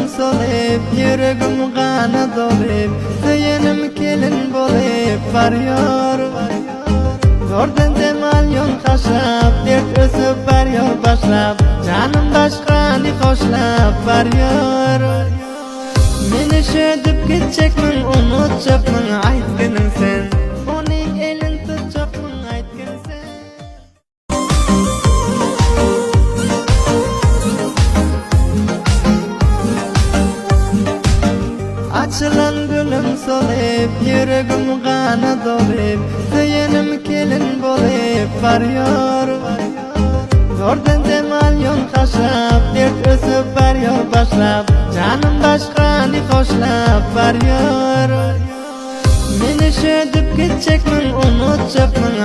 solib, yüregim gana dolib, söyünim kelin bolib, varyor. Zordan demal yon qaşlab, dert ösüp varyor başlab, canım başqani hoşlab, varyor. Meni şödüp ketecekmin, unutacakmin, aytginin sen. Uning elin tutacakmin, aytgin sen. Açılan gülüm solib, yüregim gana dolib, söyünim kelin bolib, varyor. Zordan demal yon qaşlab, dert ösüp varyor başlab, canım başqani hoşlab, varyor. Meni şödüp ketecekmin, unutacakmin,